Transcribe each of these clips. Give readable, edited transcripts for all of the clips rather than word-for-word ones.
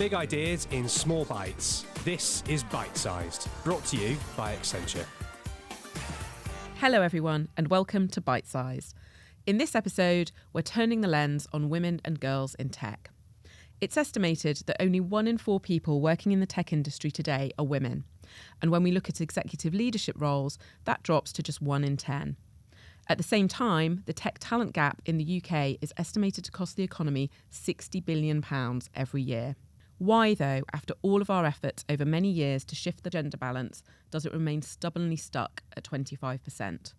Big ideas in small bites. This is Bite Sized, brought to you by Accenture. Hello everyone and welcome to Bite Sized. In this episode, we're turning the lens on women and girls in tech. It's estimated that only 1 in 4 people working in the tech industry today are women. And when we look at executive leadership roles, that drops to just 1 in 10. At the same time, the tech talent gap in the UK is estimated to cost the economy £60 billion every year. Why, though, after all of our efforts over many years to shift the gender balance, does it remain stubbornly stuck at 25%?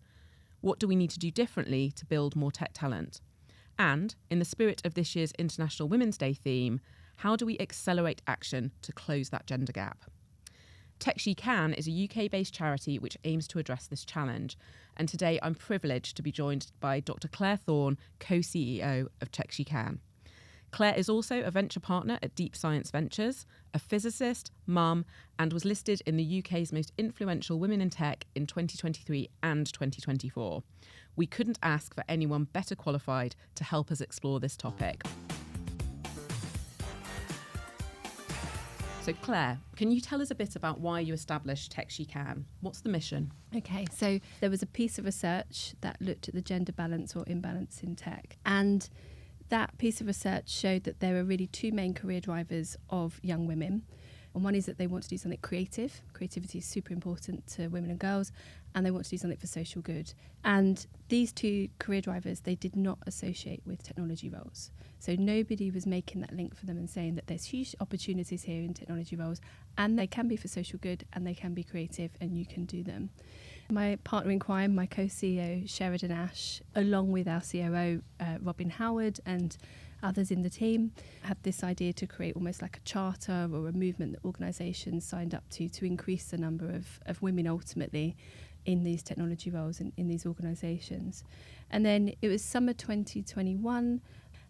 What do we need to do differently to build more tech talent? And, in the spirit of this year's International Women's Day theme, how do we accelerate action to close that gender gap? Tech She Can is a UK-based charity which aims to address this challenge. And today I'm privileged to be joined by Dr. Claire Thorne, co-CEO of Tech She Can. Claire is also a venture partner at Deep Science Ventures, a physicist, mum, and was listed in the UK's most influential women in tech in 2023 and 2024. We couldn't ask for anyone better qualified to help us explore this topic. So Claire, can you tell us a bit about why you established Tech She Can? What's the mission? Okay, so there was a piece of research that looked at the gender balance or imbalance in tech. And that piece of research showed that there are really 2 main career drivers of young women. And one is that they want to do something creative. Creativity is super important to women and girls, and they want to do something for social good. And these 2 career drivers, they did not associate with technology roles. So nobody was making that link for them and saying that there's huge opportunities here in technology roles, and they can be for social good, and they can be creative, and you can do them. My partner in crime, my co-CEO, Sheridan Ash, along with our COO, Robin Howard, and others in the team, had this idea to create almost like a charter or a movement that organisations signed up to increase the number of women ultimately in these technology roles and in these organisations. And then it was summer 2021,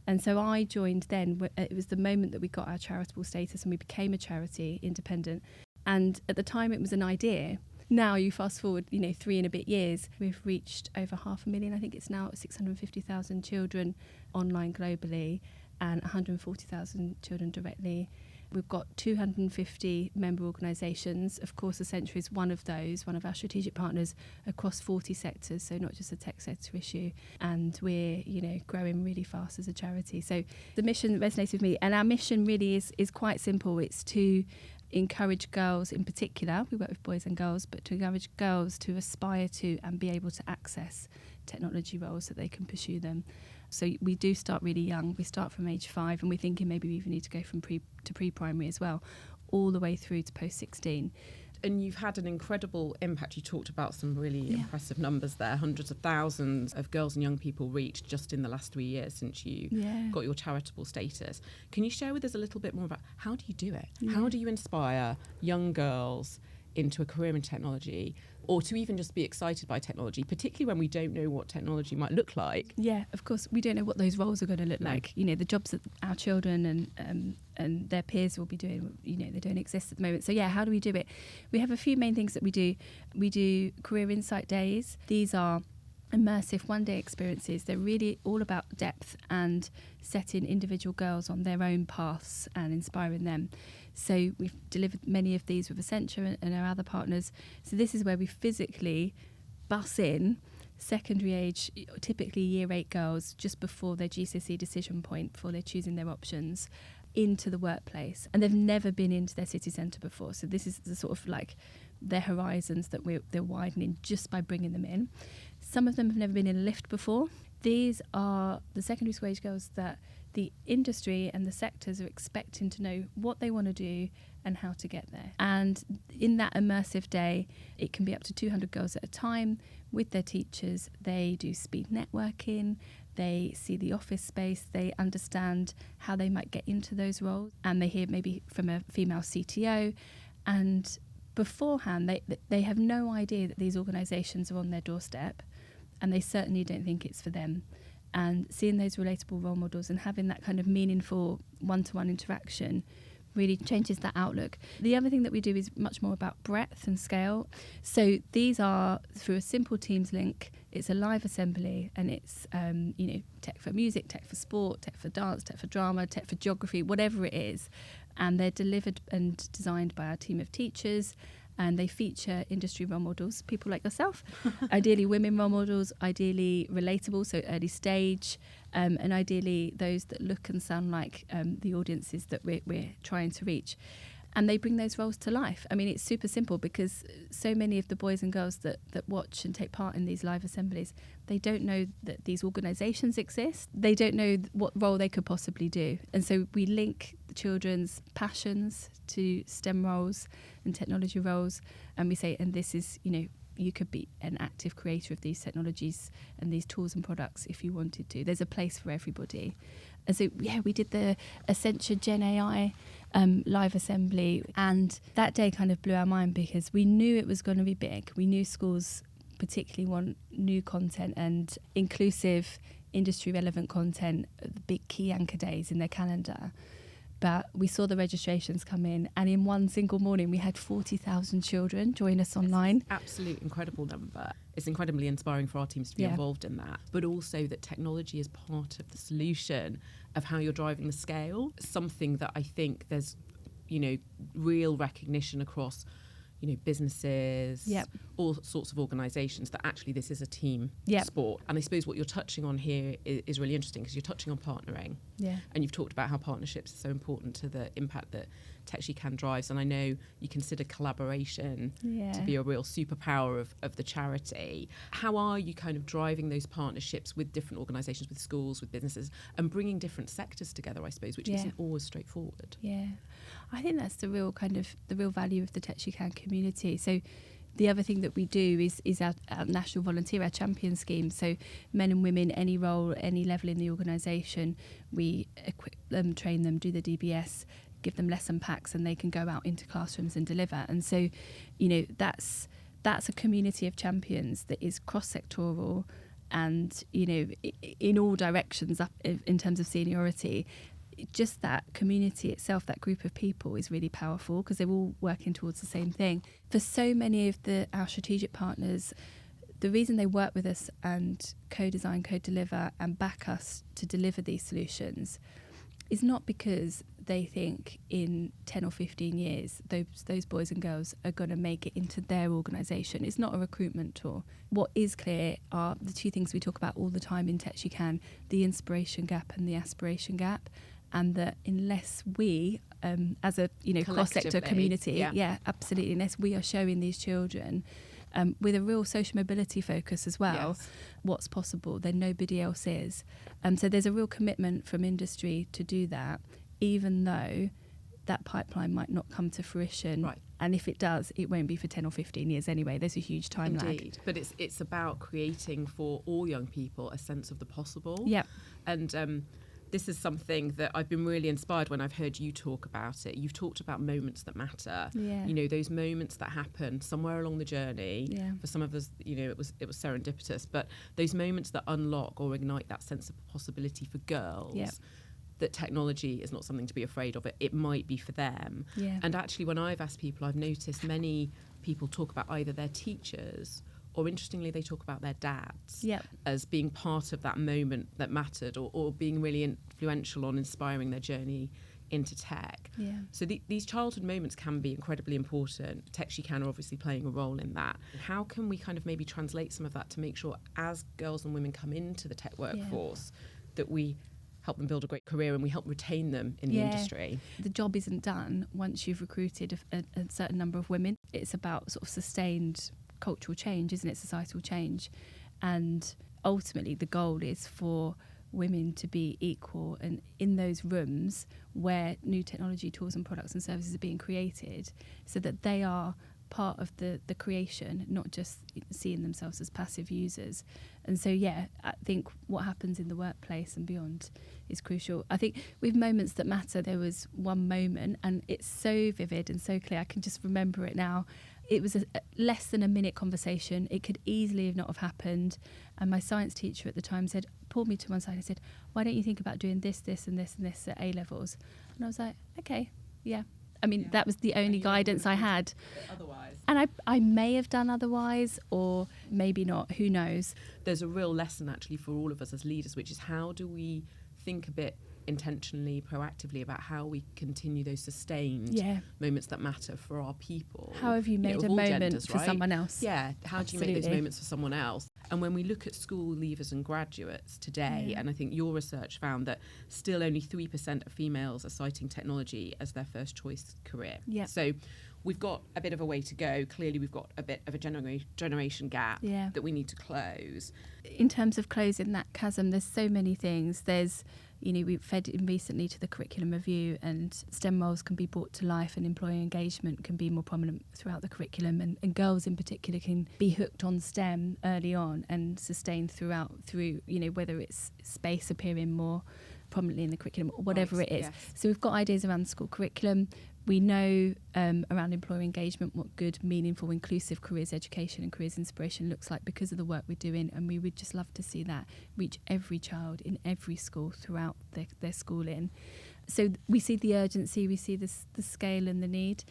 and so I joined then. It was the moment that we got our charitable status and we became a charity, independent. And at the time it was an idea. Now you fast forward, 3 and a bit years, we've reached over 500,000. I think it's now 650,000 children online globally and 140,000 children directly. We've got 250 member organisations. Of course, Accenture is one of those, one of our strategic partners across 40 sectors, so not just a tech sector issue. And we're, growing really fast as a charity. So the mission resonates with me. And our mission really is quite simple. It's to encourage girls in particular, we work with boys and girls, but to encourage girls to aspire to and be able to access technology roles so they can pursue them. So we do start really young. We start from age 5, and we're thinking maybe we even need to go from pre-primary as well, all the way through to post-16. And you've had an incredible impact. You talked about some really impressive numbers there. Hundreds of thousands of girls and young people reached just in the last 3 years since you got your charitable status. Can you share with us a little bit more about how do you do it? Yeah. How do you inspire young girls into a career in technology, or to even just be excited by technology, particularly when we don't know what technology might look like? Yeah, of course, we don't know what those roles are going to look like. The jobs that our children and their peers will be doing, they don't exist at the moment. So yeah, how do we do it? We have a few main things that we do. We do career insight days. These are immersive one-day experiences. They're really all about depth and setting individual girls on their own paths and inspiring them. So we've delivered many of these with Accenture and our other partners. So this is where we physically bus in secondary age, typically year 8 girls, just before their GCSE decision point, before they're choosing their options, into the workplace. And they've never been into their city centre before. So this is the sort of like their horizons that they're widening just by bringing them in. Some of them have never been in a lift before. These are the secondary school age girls that the industry and the sectors are expecting to know what they want to do and how to get there. And in that immersive day, it can be up to 200 girls at a time with their teachers. They do speed networking, they see the office space, they understand how they might get into those roles, and they hear maybe from a female CTO. And beforehand, they have no idea that these organisations are on their doorstep, and they certainly don't think it's for them. And seeing those relatable role models and having that kind of meaningful one-to-one interaction really changes that outlook. The other thing that we do is much more about breadth and scale. So these are through a simple Teams link. It's a live assembly, and it's tech for music, tech for sport, tech for dance, tech for drama, tech for geography, whatever it is. And they're delivered and designed by our team of teachers. And they feature industry role models, people like yourself, ideally women role models, ideally relatable, so early stage, and ideally those that look and sound like the audiences that we're trying to reach. And they bring those roles to life. I mean, it's super simple because so many of the boys and girls that watch and take part in these live assemblies, they don't know that these organisations exist. They don't know what role they could possibly do. And so we link the children's passions to STEM roles and technology roles. And we say, and this is, you could be an active creator of these technologies and these tools and products if you wanted to. There's a place for everybody. And so, we did the Accenture Gen AI live assembly, and that day kind of blew our mind because we knew it was going to be big. We knew schools particularly want new content and inclusive, industry-relevant content, the big key anchor days in their calendar. But we saw the registrations come in, and in one single morning we had 40,000 children join us online. It's an absolute incredible number. It's incredibly inspiring for our teams to be involved in that, but also that technology is part of the solution of how you're driving the scale. Something that I think there's, real recognition across, businesses, all sorts of organisations, that actually this is a team sport. And I suppose what you're touching on here is really interesting because you're touching on partnering. Yeah. And you've talked about how partnerships are so important to the impact that TechSheCan drives. And I know you consider collaboration to be a real superpower of the charity. How are you kind of driving those partnerships with different organisations, with schools, with businesses, and bringing different sectors together, I suppose, which isn't always straightforward? Yeah. I think that's the real value of the TechSheCan community. So the other thing that we do is our national volunteer, our champion scheme. So men and women, any role, any level in the organisation, we equip them, train them, do the DBS, give them lesson packs, and they can go out into classrooms and deliver. And so, that's a community of champions that is cross-sectoral and, in all directions up in terms of seniority. Just that community itself, that group of people, is really powerful because they're all working towards the same thing. For so many of our strategic partners, the reason they work with us and co-design, co-deliver and back us to deliver these solutions is not because they think in 10 or 15 years those boys and girls are going to make it into their organisation. It's not a recruitment tool. What is clear are the two things we talk about all the time in TechSheCan, the inspiration gap and the aspiration gap. And that unless we, as a cross-sector community, absolutely, unless we are showing these children with a real social mobility focus as well, what's possible, then nobody else is. So there's a real commitment from industry to do that, even though that pipeline might not come to fruition. Right. And if it does, it won't be for 10 or 15 years anyway. There's a huge time lag. But it's about creating for all young people a sense of the possible. Yeah. And this is something that I've been really inspired when I've heard you talk about it. You've talked about moments that matter. Yeah. Those moments that happen somewhere along the journey. Yeah. For some of us, it was serendipitous, but those moments that unlock or ignite that sense of possibility for girls. Yeah. That technology is not something to be afraid of. It might be for them. Yeah. And actually, when I've asked people, I've noticed many people talk about either their teachers or, interestingly, they talk about their dads as being part of that moment that mattered or being really influential on inspiring their journey into tech. Yeah. So these childhood moments can be incredibly important. TechSheCan are obviously playing a role in that. How can we kind of maybe translate some of that to make sure as girls and women come into the tech workforce that we help them build a great career and we help retain them in the industry? The job isn't done once you've recruited a certain number of women. It's about sort of sustained cultural change, isn't it? Societal change. And ultimately the goal is for women to be equal and in those rooms where new technology tools and products and services are being created, so that they are part of the creation, not just seeing themselves as passive users. And so I think what happens in the workplace and beyond is crucial. I think with moments that matter, there was one moment, and it's so vivid and so clear, I can just remember it now. It was a less than a minute conversation. It could easily not have happened. And my science teacher at the time pulled me to one side and said, why don't you think about doing this, this and this and this at A-levels? And I was like, okay, Yeah. I mean, that was the only guidance I had. Otherwise, And I may have done otherwise, or maybe not. Who knows? there's a real lesson actually for all of us as leaders, which is how do we think a bit intentionally, proactively about how we continue those sustained moments that matter for our people. How have you made of a all moment genders, for right? someone else? Yeah, how do you make those Absolutely. moments for someone else? And when we look at school leavers and graduates today, and I think your research found that still only 3% of females are citing technology as their first choice career. Yeah. So we've got a bit of a way to go. Clearly, we've got a bit of a generation gap that we need to close. In terms of closing that chasm, there's so many things. There's, we've fed in recently to the curriculum review, and STEM roles can be brought to life, and employee engagement can be more prominent throughout the curriculum, and girls in particular can be hooked on STEM early on and sustained through, whether it's space appearing more prominently in the curriculum or whatever it is. Yes. So we've got ideas around the school curriculum. We know around employer engagement what good, meaningful, inclusive careers education and careers inspiration looks like because of the work we're doing, and we would just love to see that reach every child in every school throughout their schooling. So we see the urgency, we see the scale and the need.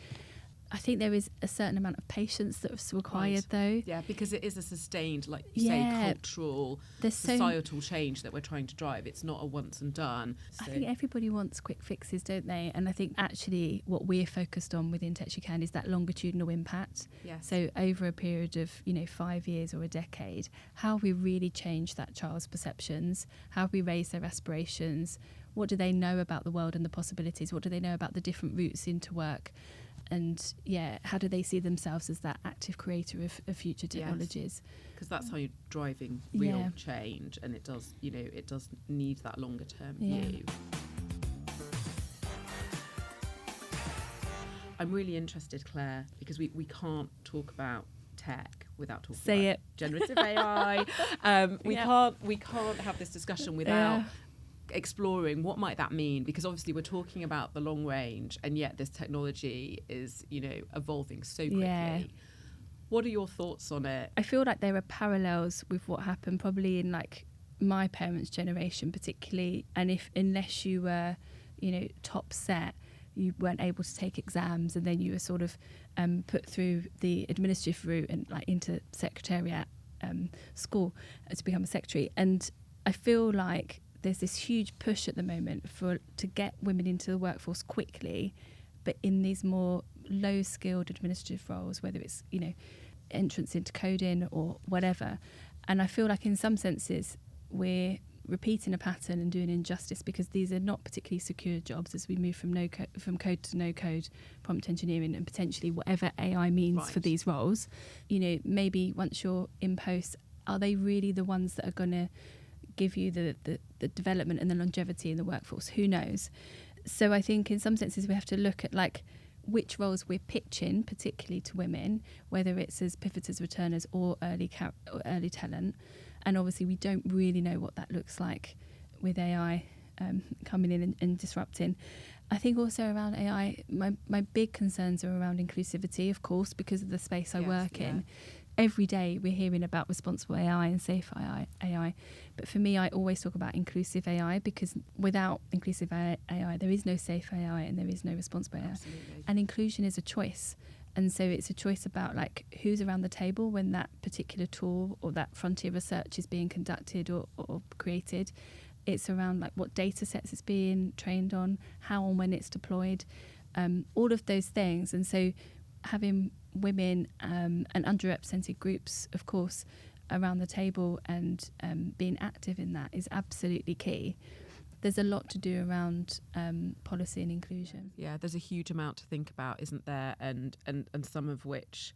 I think there is a certain amount of patience that's required, though. Yeah, because it is a sustained, like you say, cultural, societal change that we're trying to drive. It's not a once and done. I think everybody wants quick fixes, don't they? And I think actually what we're focused on within Text You Can is that longitudinal impact. Yes. So over a period of 5 years or a decade, how we really change that child's perceptions, how we raise their aspirations, what do they know about the world and the possibilities, what do they know about the different routes into work, and how do they see themselves as that active creator of future technologies? Because that's how you're driving real change, and it does need that longer term view. I'm really interested, Claire, because we can't talk about tech without talking about generative AI. We can't have this discussion without exploring what might that mean, because obviously we're talking about the long range, and yet this technology is evolving so quickly. What are your thoughts on it? I feel like there are parallels with what happened probably in like my parents' generation particularly, and unless you were top set, you weren't able to take exams, and then you were sort of put through the administrative route and like into secretariat school to become a secretary. And I feel like there's this huge push at the moment to get women into the workforce quickly, but in these more low-skilled administrative roles, whether it's entrance into coding or whatever. And I feel like in some senses we're repeating a pattern and doing injustice, because these are not particularly secure jobs as we move from code to no code, prompt engineering, and potentially whatever AI means for these roles. Maybe once you're in post, are they really the ones that are going to give you the development and the longevity in the workforce? Who knows? So I think in some senses we have to look at like which roles we're pitching, particularly to women, whether it's as pivoters, returners, or early talent. And obviously we don't really know what that looks like with AI coming in and disrupting. I think also around AI, my big concerns are around inclusivity, of course, because of the space I work in. Every day we're hearing about responsible AI and safe AI. But for me, I always talk about inclusive AI, because without inclusive AI, there is no safe AI and there is no responsible AI. Absolutely. And inclusion is a choice. And so it's a choice about like who's around the table when that particular tool or that frontier research is being conducted or created. It's around like what data sets it's being trained on, how and when it's deployed, all of those things. And so having women and underrepresented groups, of course, around the table and being active in that is absolutely key. There's a lot to do around policy and inclusion. Yeah, there's a huge amount to think about, isn't there? And some of which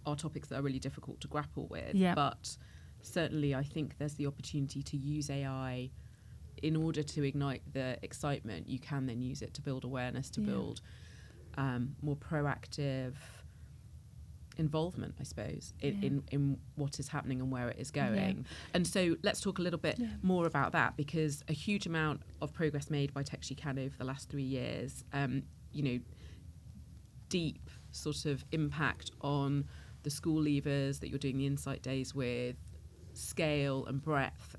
are topics that are really difficult to grapple with. Yeah. But certainly I think there's the opportunity to use AI in order to ignite the excitement. You can then use it to build awareness, to build more proactive involvement, I suppose, in what is happening and where it is going. Yeah. And so let's talk a little bit more about that, because a huge amount of progress made by Text You Can over the last 3 years, deep sort of impact on the school leavers that you're doing the Insight Days with, scale and breadth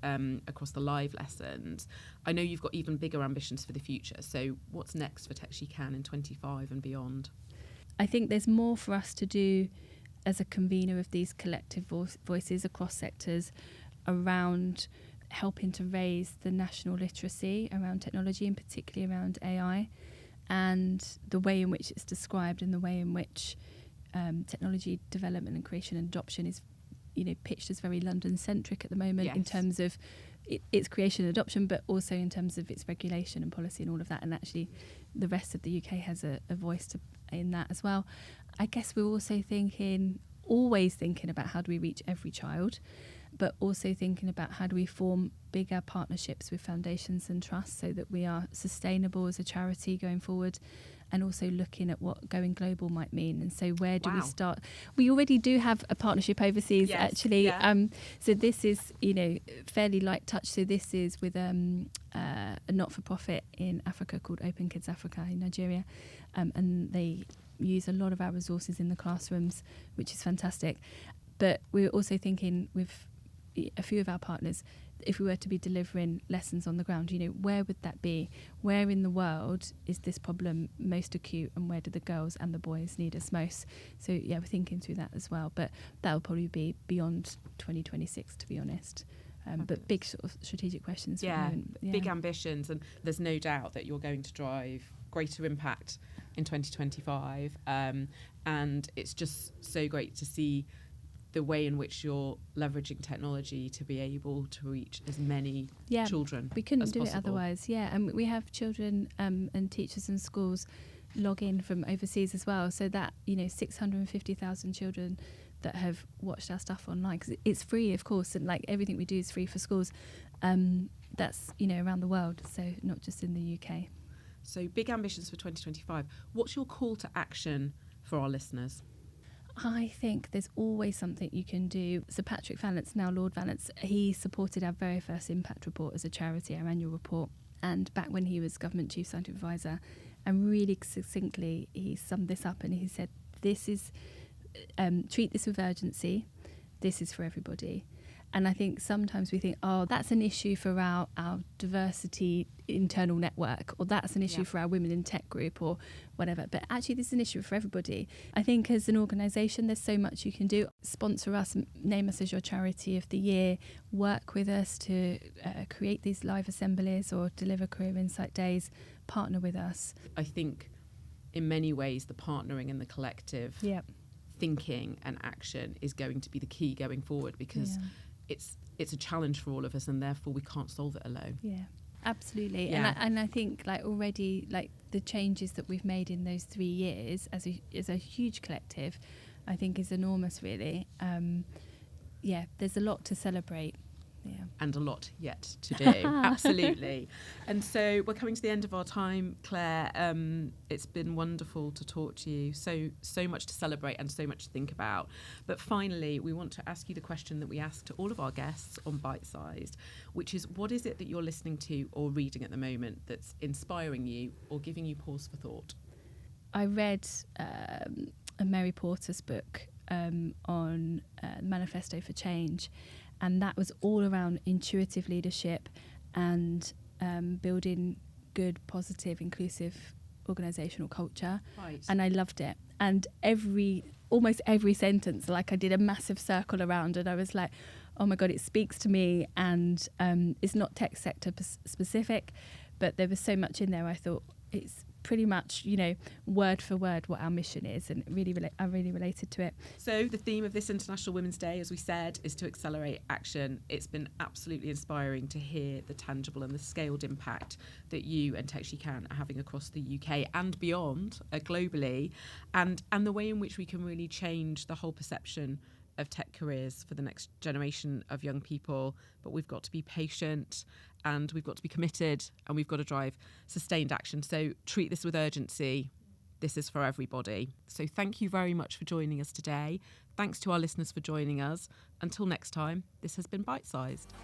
across the live lessons. I know you've got even bigger ambitions for the future. So what's next for Tech She Can in 25 and beyond? I think there's more for us to do as a convener of these collective voices across sectors around helping to raise the national literacy around technology, and particularly around AI, and the way in which it's described and the way in which technology development and creation and adoption is, pitched as very London-centric at the moment, in terms of its creation and adoption, but also in terms of its regulation and policy and all of that. And actually, the rest of the UK has a voice in that as well. I guess we're also always thinking about how do we reach every child, but also thinking about how do we form bigger partnerships with foundations and trusts so that we are sustainable as a charity going forward, and also looking at what going global might mean. And so where do we start? We already do have a partnership overseas, actually. Yeah. So this is, fairly light touch. So this is with a not-for-profit in Africa called Open Kids Africa in Nigeria. And they use a lot of our resources in the classrooms, which is fantastic. But we're also thinking with a few of our partners, if we were to be delivering lessons on the ground, where would that be? Where in the world is this problem most acute, and where do the girls and the boys need us most? So we're thinking through that as well, but that will probably be beyond 2026, to be honest. But big sort of strategic questions. Big ambitions, and there's no doubt that you're going to drive greater impact in 2025, and it's just so great to see the way in which you're leveraging technology to be able to reach as many children. We couldn't as do possible. It otherwise. And we have children and teachers and schools log in from overseas as well. So that 650,000 children that have watched our stuff online, because it's free, of course, and like everything we do is free for schools. That's around the world, so not just in the UK. So big ambitions for 2025. What's your call to action for our listeners? I think there's always something you can do. Sir Patrick Vallance, now Lord Vallance, he supported our very first impact report as a charity, our annual report. And back when he was Government Chief Scientific Advisor, and really succinctly, he summed this up and he said, this is, treat this with urgency. This is for everybody. And I think sometimes we think, that's an issue for our diversity internal network, or that's an issue for our women in tech group or whatever. But actually, this is an issue for everybody. I think as an organisation, there's so much you can do. Sponsor us, name us as your charity of the year, work with us to create these live assemblies or deliver career insight days, partner with us. I think in many ways, the partnering and the collective thinking and action is going to be the key going forward, because it's a challenge for all of us, and therefore we can't solve it alone. Yeah, absolutely. And I think already the changes that we've made in those 3 years as a huge collective, I think is enormous, really. There's a lot to celebrate. Yeah. And a lot yet to do. Absolutely. And so we're coming to the end of our time, Claire. It's been wonderful to talk to you. So much to celebrate and so much to think about. But finally, we want to ask you the question that we ask to all of our guests on Bite Sized, which is, what is it that you're listening to or reading at the moment that's inspiring you or giving you pause for thought? I read a Mary Porter's book on Manifesto for Change. And that was all around intuitive leadership and building good, positive, inclusive organisational culture. Right. And I loved it. And almost every sentence, I did a massive circle around, and I was like, oh my God, it speaks to me. And it's not tech sector specific, but there was so much in there. I thought it's pretty much, word for word what our mission is, and I really related to it. So the theme of this International Women's Day, as we said, is to accelerate action. It's been absolutely inspiring to hear the tangible and the scaled impact that you and Tech She Can are having across the UK and beyond, globally, and the way in which we can really change the whole perception of tech careers for the next generation of young people. But we've got to be patient, and we've got to be committed, and we've got to drive sustained action. So treat this with urgency. This is for everybody. So thank you very much for joining us today. Thanks to our listeners for joining us. Until next time, this has been Bite Sized.